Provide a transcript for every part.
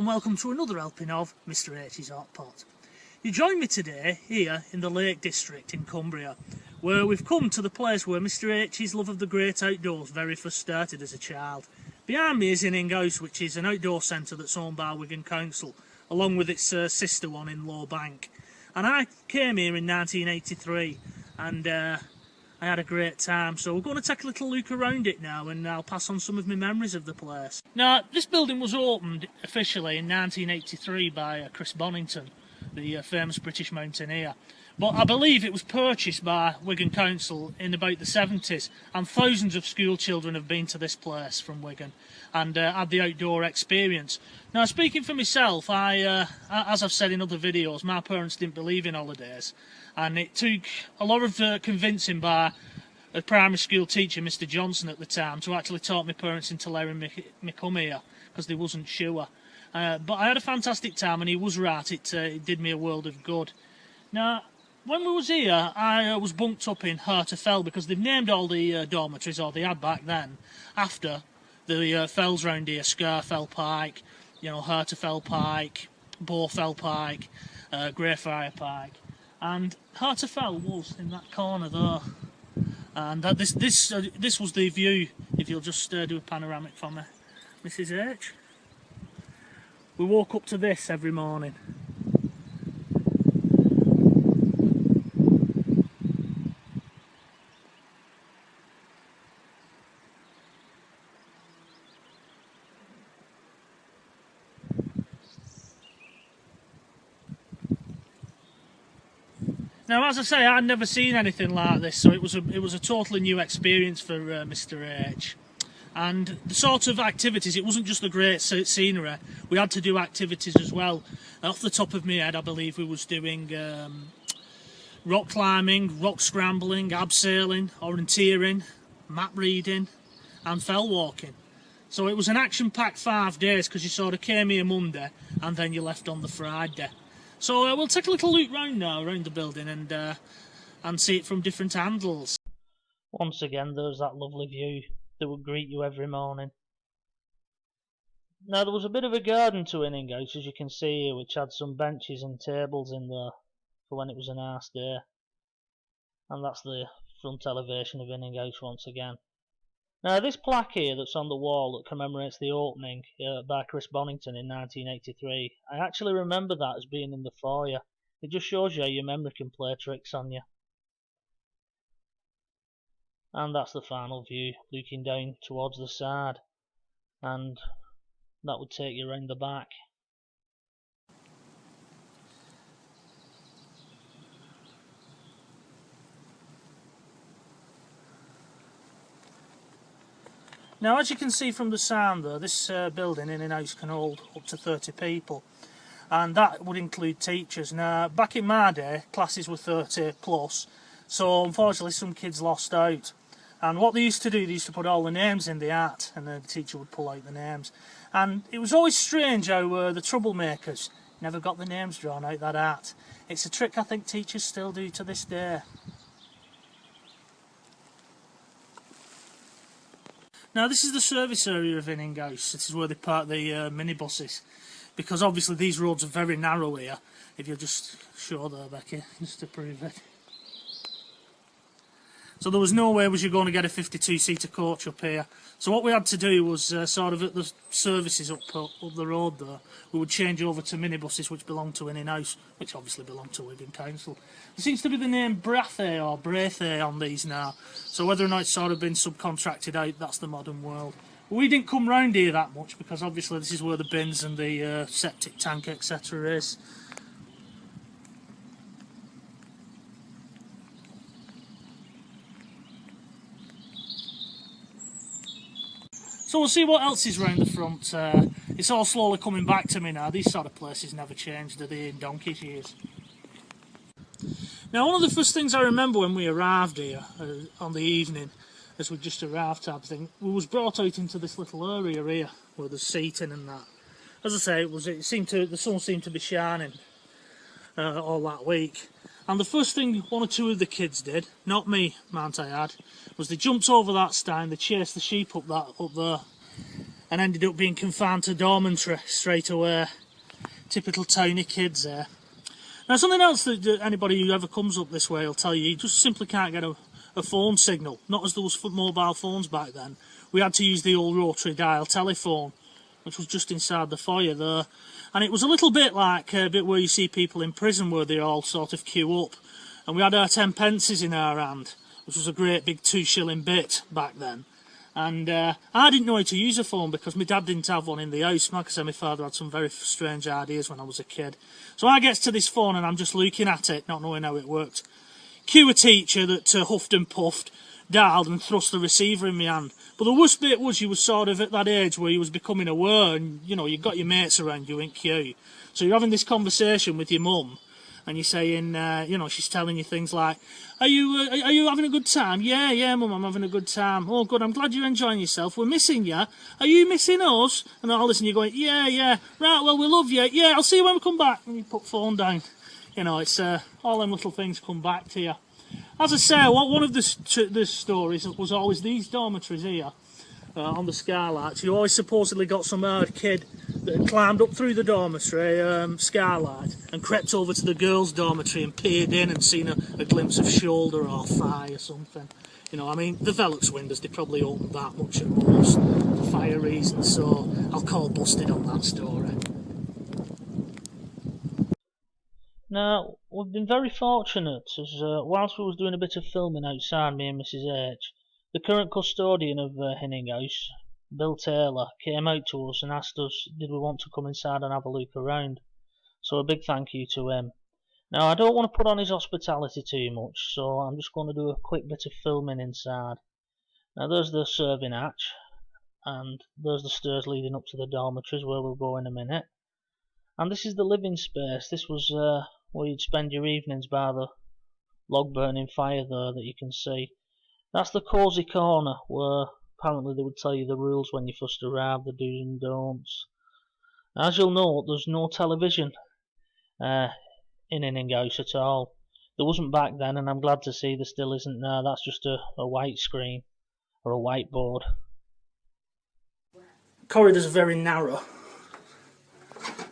and welcome to another helping of Mr H's Hot Pot. You join me today here in the Lake District in Cumbria, where we've come to the place where Mr H's love of the great outdoors very first started as a child. Behind me is Hinning House, which is an outdoor centre that's owned by Wigan Council, along with its sister one in Low Bank. And I came here in 1983 and I had a great time, so we're going to take a little look around it now and I'll pass on some of my memories of the place. Now, this building was opened officially in 1983 by Chris Bonington, the famous British mountaineer. But I believe it was purchased by Wigan Council in about the 70s, and thousands of school children have been to this place from Wigan and had the outdoor experience. Now, speaking for myself, as I've said in other videos, my parents didn't believe in holidays, and it took a lot of convincing by a primary school teacher, Mr Johnson at the time, to actually talk my parents into letting me come here, because they wasn't sure. But I had a fantastic time, and he was right, it did me a world of good. Now, when we was here, I was bunked up in Fell, because they've named all the dormitories, or they had back then, after the fells round here: Scarfell Pike, Fell Pike, Fell Pike, Greyfriar Pike. And Fell was in that corner there. And this was the view, if you'll just do a panoramic for me, Mrs H. We woke up to this every morning. Now, as I say, I'd never seen anything like this, so it was a totally new experience for Mr H. And the sort of activities, it wasn't just the great scenery, we had to do activities as well. Off the top of my head, I believe we was doing rock climbing, rock scrambling, abseiling, orienteering, map reading and fell walking. So it was an action-packed 5 days, because you sort of came here Monday and then you left on the Friday. So we'll take a little look round now, around the building, and see it from different angles. Once again, there's that lovely view that would greet you every morning. Now, there was a bit of a garden to Hinning House, as you can see here, which had some benches and tables in there for when it was a nice day. And that's the front elevation of Hinning House once again. Now, this plaque here that's on the wall that commemorates the opening by Chris Bonington in 1983, I actually remember that as being in the foyer. It just shows you how your memory can play tricks on you. And that's the final view, looking down towards the side, and that would take you around the back. Now, as you can see from the sound there, this building in Hinning House can hold up to 30 people, and that would include teachers. Now, back in my day, classes were 30 plus, so unfortunately some kids lost out. And what they used to do, they used to put all the names in the hat, and the teacher would pull out the names. And it was always strange how the troublemakers never got the names drawn out that hat. It's a trick I think teachers still do to this day. Now, this is the service area of Hinning House. This is where they park the minibuses, because obviously these roads are very narrow here. If you'll just show there, Becky, just to prove it. So there was no way was you going to get a 52-seater coach up here. So what we had to do was sort of at the services up the road there, we would change over to minibuses which belonged to Hinning House, which obviously belonged to Wigan Council. There seems to be the name Brathay or Braithay on these now, so whether or not it's sort of been subcontracted out, that's the modern world. But we didn't come round here that much, because obviously this is where the bins and the septic tank etc. is. So we'll see what else is round the front. It's all slowly coming back to me now. These sort of places never changed, do they, in donkey's years? Now, one of the first things I remember when we arrived here on the evening, as we just arrived type thing, we was brought out into this little area here where there's seating and that. As I say, the sun seemed to be shining all that week. And the first thing one or two of the kids did, not me, might I add, was they jumped over that stone, they chased the sheep up there. and ended up being confined to dormitory straight away. Typical towny kids there. Now something else that anybody who ever comes up this way will tell you just simply can't get a phone signal. Not as there was mobile phones back then. We had to use the old rotary dial telephone, which was just inside the foyer there. And it was a little bit like a bit where you see people in prison where they all sort of queue up. And we had our 10 pences in our hand, which was a great big 2-shilling bit back then. And I didn't know how to use a phone because my dad didn't have one in the house. Like I said, my father had some very strange ideas when I was a kid. So I gets to this phone and I'm just looking at it, not knowing how it worked. Cue a teacher that huffed and puffed, dialed and thrust the receiver in my hand. But the worst bit was you was sort of at that age where you was becoming aware and, you know, you've got your mates around you in queue. So you're having this conversation with your mum and you're saying, you know, she's telling you things like, are you having a good time? Yeah, mum, I'm having a good time. Oh, good, I'm glad you're enjoying yourself. We're missing you. Are you missing us? And all this, and you're going, yeah. Right, well, we love you. Yeah, I'll see you when we come back. And you put phone down. You know, it's all them little things come back to you. As I say, one of the stories was always these dormitories here on the skylights. You always supposedly got some hard kid that had climbed up through the dormitory skylight and crept over to the girls' dormitory and peered in and seen a glimpse of shoulder or thigh or something. You know, I mean, the Velux windows, they probably opened that much at most for fire reasons, so I'll call busted on that story. Now, we've been very fortunate as whilst we was doing a bit of filming outside, me and Mrs H, the current custodian of Hinning House, Bill Taylor, came out to us and asked us did we want to come inside and have a look around. So a big thank you to him. Now, I don't want to put on his hospitality too much, so I'm just going to do a quick bit of filming inside. Now, there's the serving hatch, and there's the stairs leading up to the dormitories where we'll go in a minute. And this is the living space. This was where you'd spend your evenings by the log burning fire there that you can see. That's the cosy corner where apparently they would tell you the rules when you first arrive, the do's and don'ts. As you'll note, there's no television in Hinning House at all. There wasn't back then, and I'm glad to see there still isn't now. That's just a white screen or a whiteboard. Corridors are very narrow.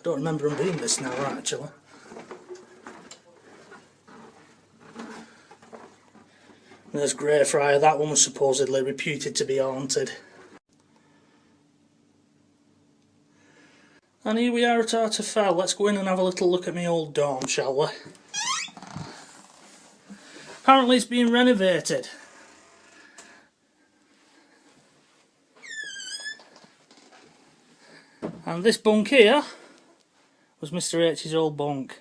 Don't remember them being this narrow actually. There's Greyfriar, that one was supposedly reputed to be haunted. And here we are at Artefel. Let's go in and have a little look at my old dorm, shall we? Apparently it's being renovated. And this bunk here was Mr H's old bunk.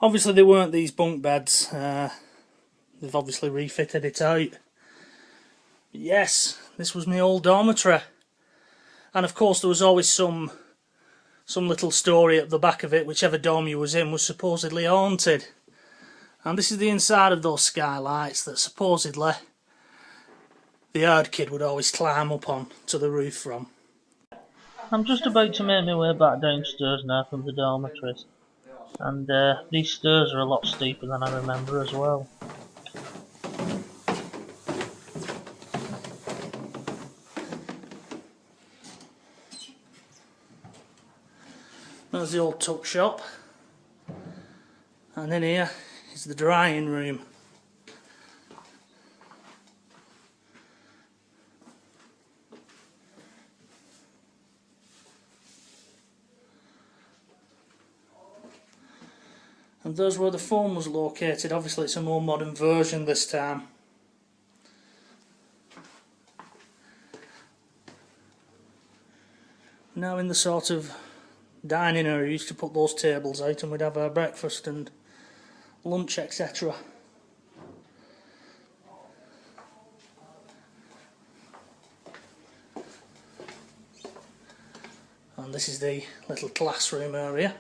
Obviously they weren't these bunk beds. They've obviously refitted it out. But yes, this was my old dormitory. And of course there was always some little story at the back of it. Whichever dorm you was in was supposedly haunted. And this is the inside of those skylights that supposedly the hard kid would always climb up on to the roof from. I'm just about to make my way back downstairs now from the dormitories. And these stairs are a lot steeper than I remember as well. There's the old tuck shop, and in here is the drying room. And there's where the phone was located. Obviously it's a more modern version this time. Now in the sort of dining area, we used to put those tables out and we'd have our breakfast and lunch, etc. And this is the little classroom area.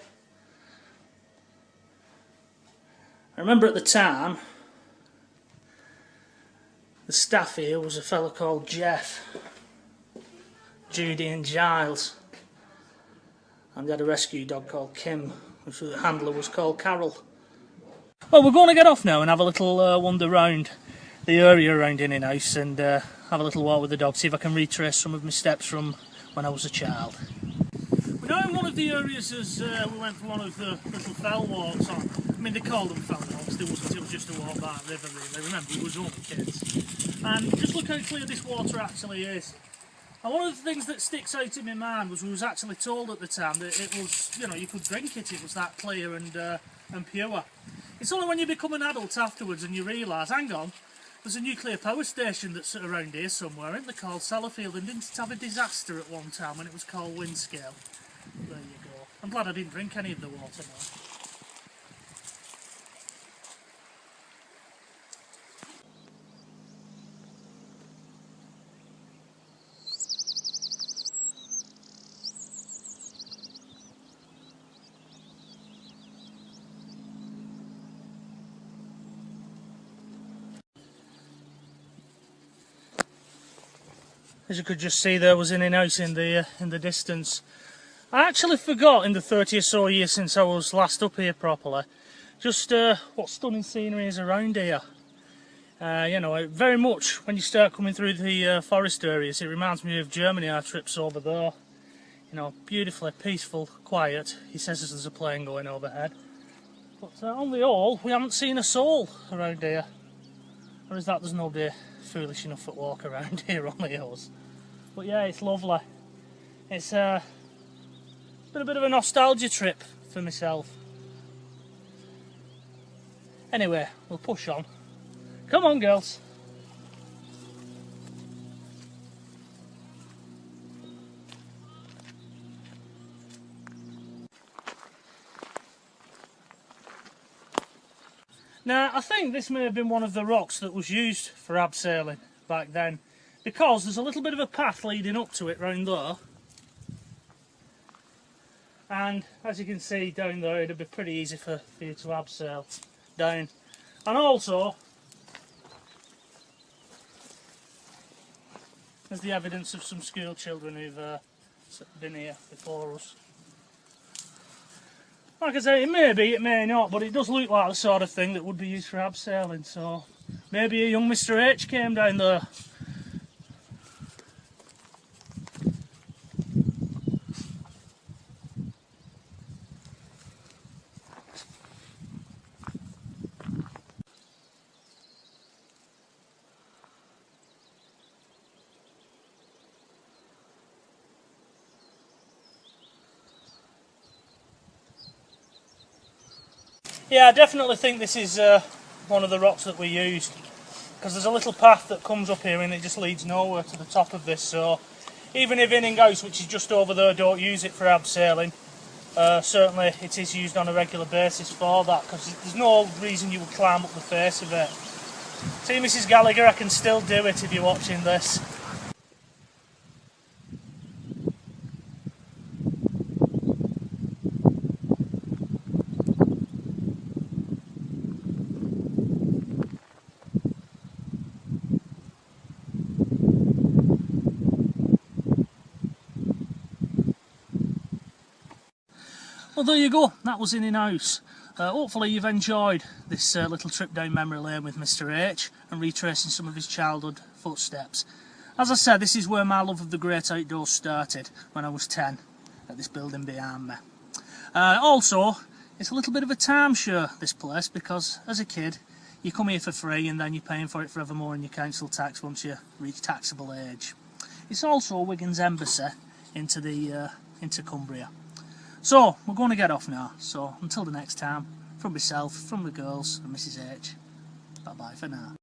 I remember at the time the staff here was a fellow called Jeff, Judy and Giles. And they had a rescue dog called Kim, which the handler was called Carol. Well, we're going to get off now and have a little wander round the area around Hinning House and have a little walk with the dog, see if I can retrace some of my steps from when I was a child. We're now in one of the areas as we went for one of the little fell walks on. I mean, they called them fell walks, it was just a walk by the river really. Remember, we was only kids. And just look how clear this water actually is. And one of the things that sticks out in my mind was we was actually told at the time that it was, you know, you could drink it, it was that clear and pure. It's only when you become an adult afterwards and you realise, hang on, there's a nuclear power station that's around here somewhere, isn't there, called Sellafield, and didn't it have a disaster at one time when it was called Windscale? There you go. I'm glad I didn't drink any of the water now. As you could just see, there was Hinning House in the distance. I actually forgot in the 30 or so years since I was last up here properly, just what stunning scenery is around here. You know, very much when you start coming through the forest areas, it reminds me of Germany, our trips over there. You know, beautifully peaceful, quiet. He says there's a plane going overhead. But on the whole, we haven't seen a soul around here. Or is that there's nobody foolish enough to walk around here, only us. But yeah, it's lovely. It's been a bit of a nostalgia trip for myself. Anyway, we'll push on. Come on, girls. Now, I think this may have been one of the rocks that was used for abseiling back then, because there's a little bit of a path leading up to it round there. And as you can see down there, it'd be pretty easy for you to abseil down. And also, there's the evidence of some school children who've been here before us. Like I say, it may be, it may not, but it does look like the sort of thing that would be used for abseiling, so maybe a young Mr H came down there. Yeah, I definitely think this is one of the rocks that we used, because there's a little path that comes up here and it just leads nowhere to the top of this, so even if Hinning House, which is just over there, don't use it for abseiling, certainly it is used on a regular basis for that, because there's no reason you would climb up the face of it. See, Mrs Gallagher, I can still do it if you're watching this. Well, there you go, that was Hinning House. Hopefully you've enjoyed this little trip down memory lane with Mr H and retracing some of his childhood footsteps. As I said, this is where my love of the great outdoors started when I was 10, at this building behind me. Also, it's a little bit of a timeshare, this place, because as a kid you come here for free and then you're paying for it forevermore in your council tax once you reach taxable age. It's also Wigan's embassy into Cumbria. So, we're going to get off now, so until the next time, from myself, from the girls and Mrs H, bye bye for now.